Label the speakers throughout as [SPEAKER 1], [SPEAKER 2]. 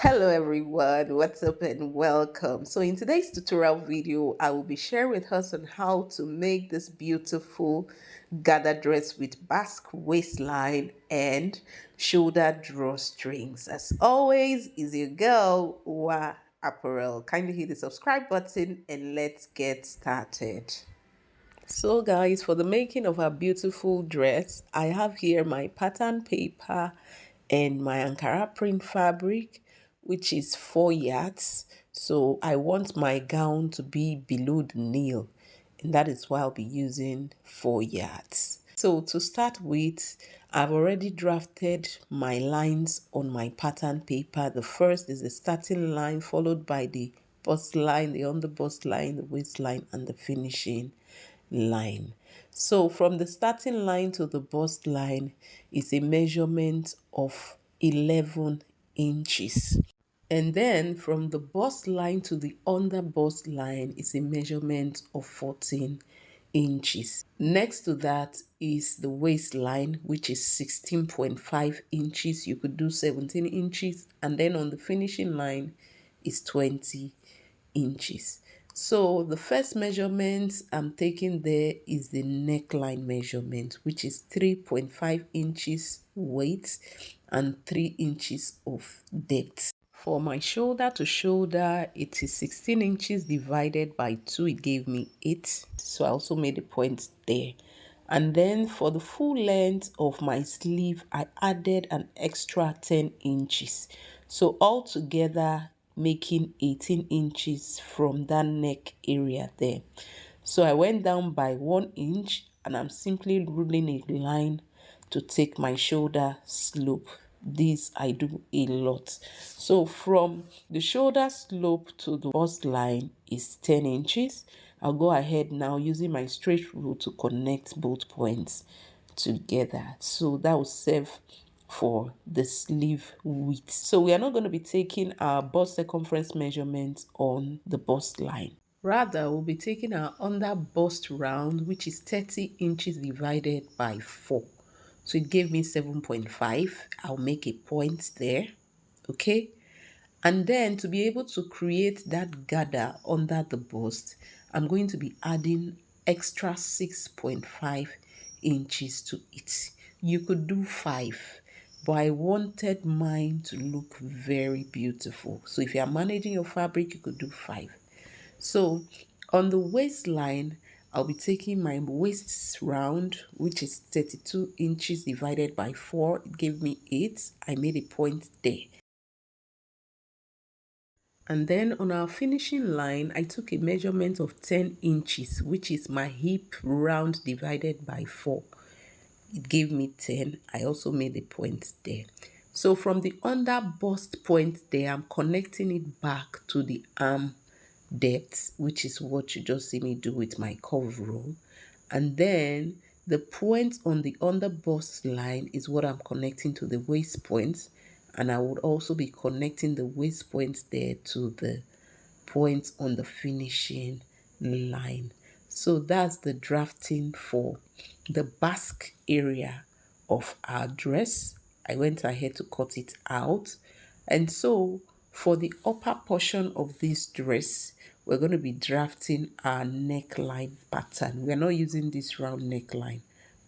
[SPEAKER 1] Hello everyone, what's up and welcome. So in today's tutorial video, I will be sharing with us on how to make this beautiful gather dress with basque waistline and shoulder drawstrings. As always, is your girl, Wa Apparel. Kindly hit the subscribe button and let's get started. So guys, for the making of our beautiful dress, I have here my pattern paper and my Ankara print fabric, which is 4 yards. So I want my gown to be below the nail, and that is why I'll be using 4 yards. So to start with, I've already drafted my lines on my pattern paper. The first is the starting line, followed by the bust line, the underbust line, the waistline, and the finishing line. So from the starting line to the bust line is a measurement of 11 inches. And then from the bust line to the under bust line is a measurement of 14 inches. Next to that is the waistline, which is 16.5 inches. You could do 17 inches. And then on the finishing line is 20 inches. So the first measurement I'm taking there is the neckline measurement, which is 3.5 inches weight and 3 inches of depth. For my shoulder to shoulder, it is 16 inches divided by 2. It gave me 8. So I also made a point there. And then for the full length of my sleeve, I added an extra 10 inches. So altogether, making 18 inches from that neck area there. So I went down by 1 inch and I'm simply ruling a line to take my shoulder slope. This I do a lot. So from the shoulder slope to the bust line is 10 inches. I'll go ahead now using my straight rule to connect both points together. So that will serve for the sleeve width. So we are not going to be taking our bust circumference measurement on the bust line. Rather, we'll be taking our under bust round, which is 30 inches divided by 4. So it gave me 7.5. I'll make a point there. Okay. And then to be able to create that gather under the bust, I'm going to be adding extra 6.5 inches to it. You could do 5, but I wanted mine to look very beautiful. So if you are managing your fabric, you could do 5. So on the waistline, I'll be taking my waist round, which is 32 inches divided by 4. It gave me 8. I made a point there. And then on our finishing line, I took a measurement of 10 inches, which is my hip round divided by 4. It gave me 10. I also made a point there. So from the under bust point there, I'm connecting it back to the arm depth, which is what you just see me do with my curve roll. And then the point on the under bust line is what I'm connecting to the waist point, and I would also be connecting the waist point there to the point on the finishing line. So that's the drafting for the basque area of our dress. I went ahead to cut it out. And so for the upper portion of this dress, we're going to be drafting our neckline pattern. We're not using this round neckline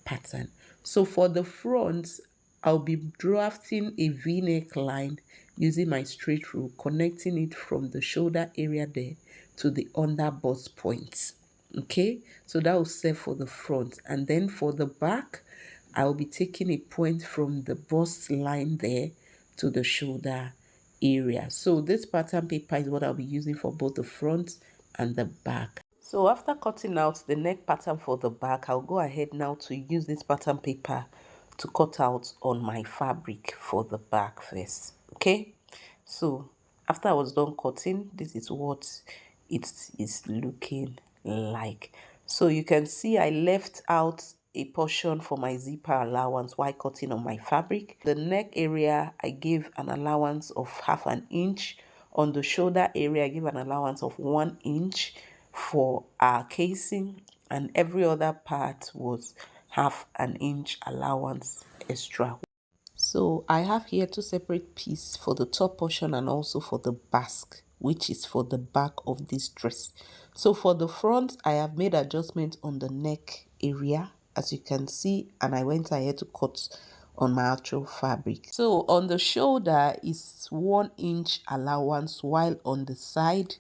[SPEAKER 1] pattern. So for the front, I'll be drafting a V-neck line using my straight rule, connecting it from the shoulder area there to the under bust points. Okay, so that will serve for the front. And then for the back, I'll be taking a point from the bust line there to the shoulder area. So this pattern paper is what I'll be using for both the front and the back. So after cutting out the neck pattern for the back, I'll go ahead now to use this pattern paper to cut out on my fabric for the back first. Okay, so after I was done cutting, this is what it is looking like. So you can see I left out a portion for my zipper allowance while cutting on my fabric. The neck area, I gave an allowance of half an inch. On the shoulder area, I give an allowance of 1 inch for our casing, and every other part was half an inch allowance extra. So I have here two separate pieces for the top portion and also for the basque, which is for the back of this dress. So for the front, I have made adjustments on the neck area, as you can see, and I went ahead to cut on my actual fabric. So on the shoulder is 1 inch allowance, while on the side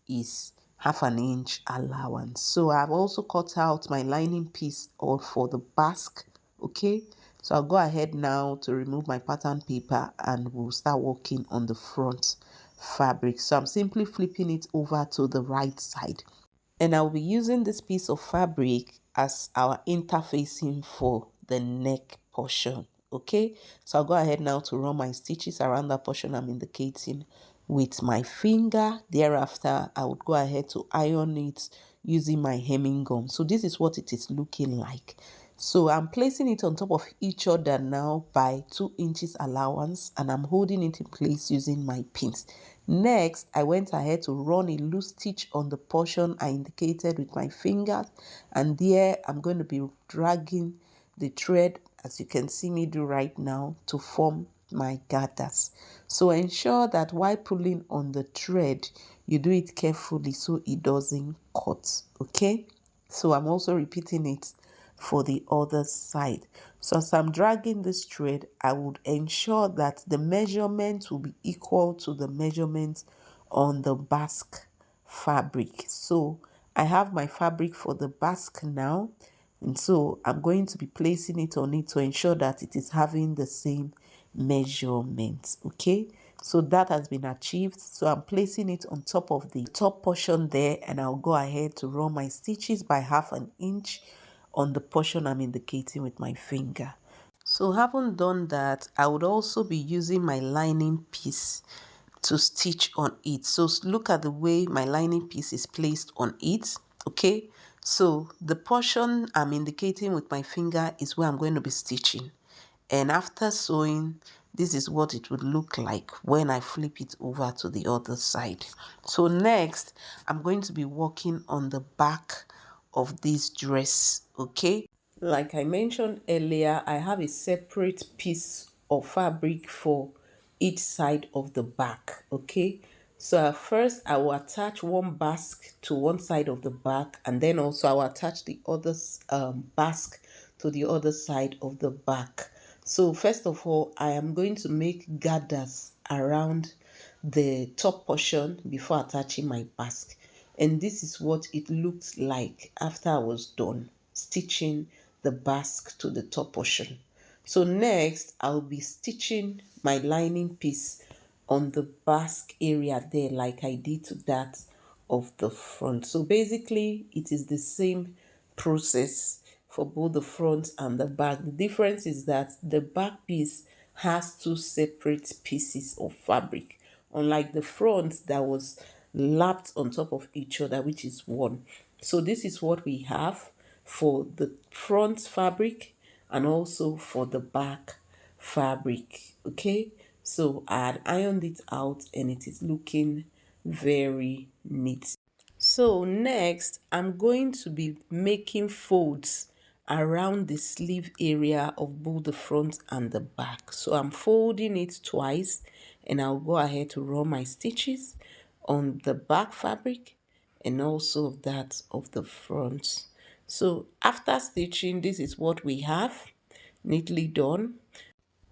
[SPEAKER 1] is half an inch allowance. So I've also cut out my lining piece or for the basque. Okay, so I'll go ahead now to remove my pattern paper and we'll start working on the front fabric. So I'm simply flipping it over to the right side, and I'll be using this piece of fabric as our interfacing for the neck portion. Okay, so I'll go ahead now to run my stitches around that portion I'm indicating with my finger. Thereafter, I would go ahead to iron it using my hemming gum. So this is what it is looking like. So I'm placing it on top of each other now by 2 inches allowance, and I'm holding it in place using my pins. Next, I went ahead to run a loose stitch on the portion I indicated with my fingers, and there I'm going to be dragging the thread, as you can see me do right now, to form my gathers. So ensure that while pulling on the thread, you do it carefully so it doesn't cut. Okay, so I'm also repeating it for the other side. So as I'm dragging this thread, I would ensure that the measurement will be equal to the measurement on the basque fabric. So I have my fabric for the basque now, and so I'm going to be placing it on it to ensure that it is having the same measurements. Okay, so that has been achieved. So I'm placing it on top of the top portion there, and I'll go ahead to run my stitches by half an inch on the portion I'm indicating with my finger. So having done that, I would also be using my lining piece to stitch on it. So look at the way my lining piece is placed on it. Okay, so the portion I'm indicating with my finger is where I'm going to be stitching, and after sewing, this is what it would look like when I flip it over to the other side. So next, I'm going to be working on the back of this dress. Okay, like I mentioned earlier, I have a separate piece of fabric for each side of the back. Okay, so at first I will attach one basque to one side of the back, and then also I will attach the other basque to the other side of the back. So first of all, I am going to make gathers around the top portion before attaching my basque, and this is what it looks like after I was done stitching the basque to the top portion. So next, I'll be stitching my lining piece on the basque area there, like I did to that of the front. So basically, it is the same process for both the front and the back. The difference is that the back piece has two separate pieces of fabric, unlike the front that was lapped on top of each other, which is one. So this is what we have for the front fabric and also for the back fabric. Okay, so I had ironed it out and it is looking very neat. So next, I'm going to be making folds around the sleeve area of both the front and the back. So I'm folding it twice, and I'll go ahead to run my stitches on the back fabric and also that of the front. So after stitching, this is what we have neatly done.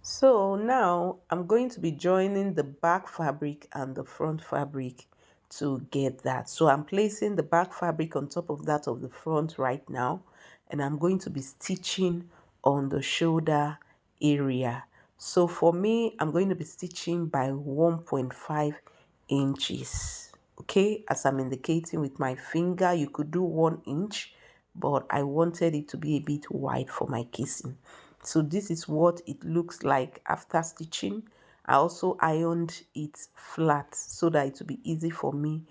[SPEAKER 1] So now I'm going to be joining the back fabric and the front fabric to get that. So I'm placing the back fabric on top of that of the front right now, and I'm going to be stitching on the shoulder area. So for me, I'm going to be stitching by 1.5 inches. Okay, as I'm indicating with my finger, you could do 1 inch, but I wanted it to be a bit wide for my casing. So this is what it looks like after stitching. I also ironed it flat so that it will be easy for me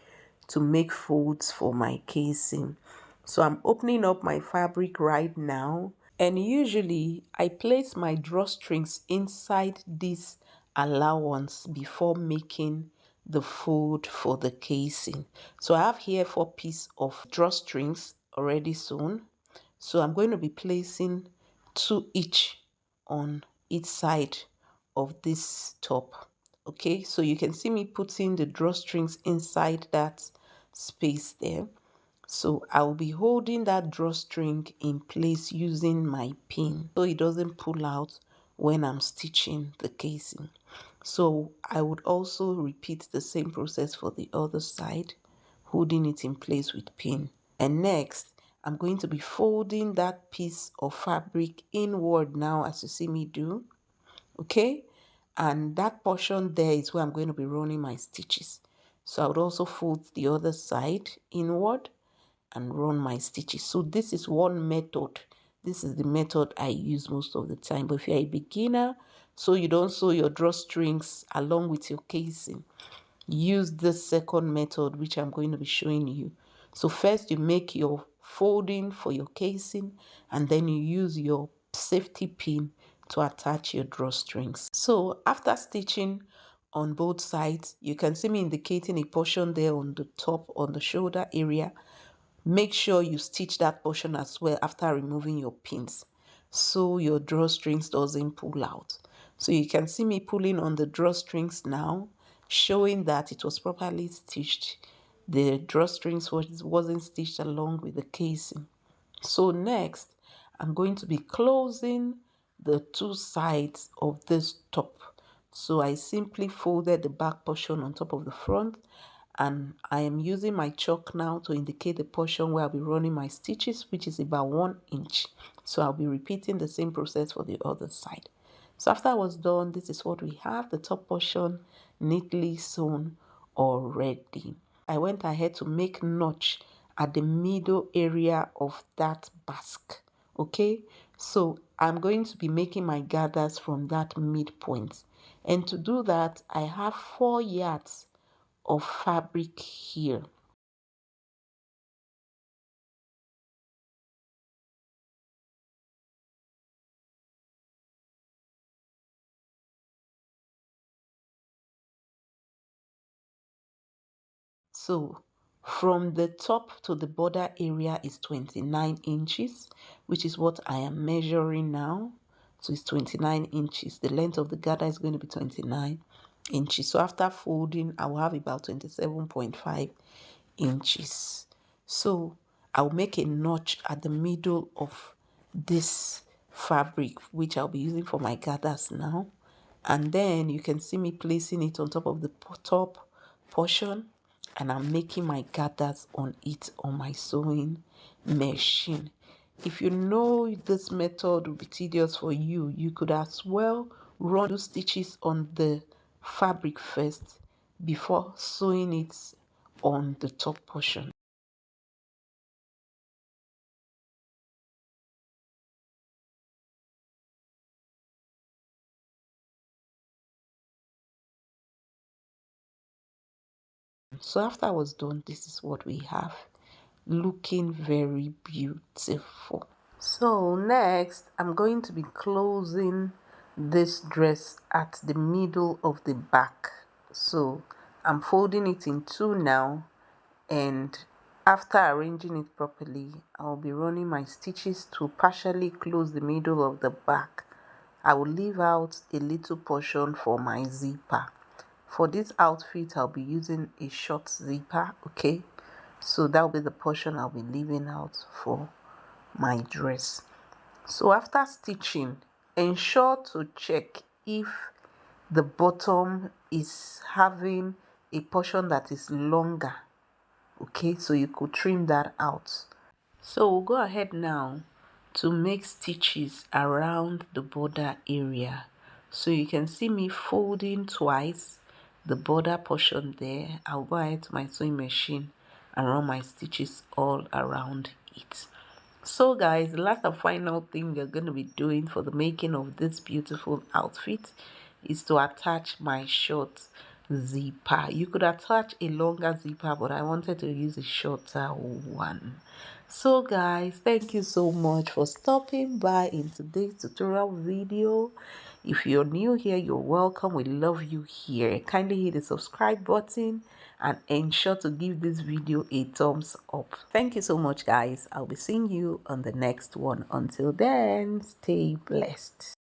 [SPEAKER 1] to make folds for my casing. So I'm opening up my fabric right now, and usually I place my drawstrings inside this allowance before making the fold for the casing. So I have here 4 pieces of drawstrings already sewn. So I'm going to be placing 2 each on each side of this top. Okay, so you can see me putting the drawstrings inside that space there. So I'll be holding that drawstring in place using my pin so it doesn't pull out when I'm stitching the casing. So I would also repeat the same process for the other side, holding it in place with pin. And next, I'm going to be folding that piece of fabric inward now, as you see me do. Okay, and that portion there is where I'm going to be running my stitches. So I would also fold the other side inward and run my stitches. So this is one method. This is the method I use most of the time. But if you're a beginner, so you don't sew your drawstrings along with your casing, use this second method, which I'm going to be showing you. So first you make your folding for your casing, and then you use your safety pin to attach your drawstrings. So after stitching on both sides, you can see me indicating a portion there on the top, on the shoulder area. Make sure you stitch that portion as well after removing your pins, so your drawstrings doesn't pull out. So you can see me pulling on the drawstrings now, showing that it was properly stitched. The drawstrings wasn't stitched along with the casing. So next, I'm going to be closing the two sides of this top. So I simply folded the back portion on top of the front, and I am using my chalk now to indicate the portion where I'll be running my stitches, which is about 1 inch. So I'll be repeating the same process for the other side. So after I was done, this is what we have, the top portion neatly sewn already. I went ahead to make notch at the middle area of that basque. Okay, so I'm going to be making my gathers from that midpoint, and to do that I have 4 yards of fabric here. So from the top to the border area is 29 inches, which is what I am measuring now. So it's 29 inches. The length of the gather is going to be 29 inches. So after folding, I will have about 27.5 inches. So I'll make a notch at the middle of this fabric, which I'll be using for my gathers now. And then you can see me placing it on top of the top portion, and I'm making my gathers on it on my sewing machine. If you know this method will be tedious for you, you could as well run 2 stitches on the fabric first before sewing it on the top portion. So after I was done, this is what we have, looking very beautiful. So next, I'm going to be closing this dress at the middle of the back. So I'm folding it in two now, and after arranging it properly, I'll be running my stitches to partially close the middle of the back. I will leave out a little portion for my zipper. For this outfit, I'll be using a short zipper, okay? So that'll be the portion I'll be leaving out for my dress. So after stitching, ensure to check if the bottom is having a portion that is longer, okay? So you could trim that out. So we'll go ahead now to make stitches around the border area. So you can see me folding twice the border portion there. I'll go ahead to my sewing machine and run my stitches all around it. So guys, the last and final thing we're going to be doing for the making of this beautiful outfit is to attach my short zipper. You could attach a longer zipper, but I wanted to use a shorter one. So guys, thank you so much for stopping by in today's tutorial video. If you're new here, you're welcome. We love you here. Kindly hit the subscribe button and ensure to give this video a thumbs up. Thank you so much guys. I'll be seeing you on the next one. Until then, stay blessed.